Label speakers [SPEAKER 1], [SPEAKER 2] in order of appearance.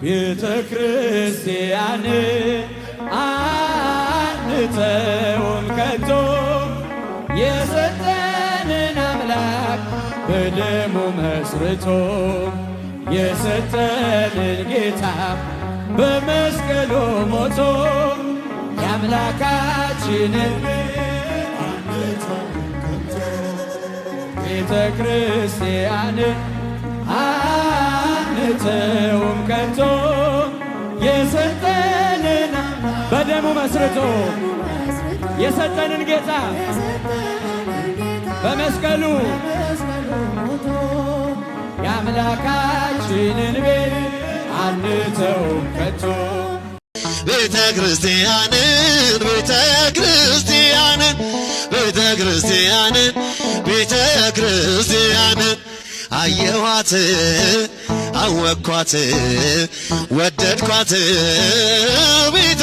[SPEAKER 1] ቤተ ክርስቲያን አንተውም ከቶ የሰጠንን አምላክ በደሙ መስርቶ የሰጠንን ጌታ በመስቀሉ ሞቶ የአምላካችንን ቤተ ክርስቲያን አንተውም ከቶ የሰጠንን በደሙ መስርቶ የሰጠንን ጌታ በመስቀሉ የአምላካችንን ቤት አንተውም ከቶ
[SPEAKER 2] ቤተ ክርስቲያንን ቤተ ክርስቲያንን ቤተ ክርስቲያንን ቤተ ክርስቲያንን አየኋት አወኳት ወደድኳት ቤተ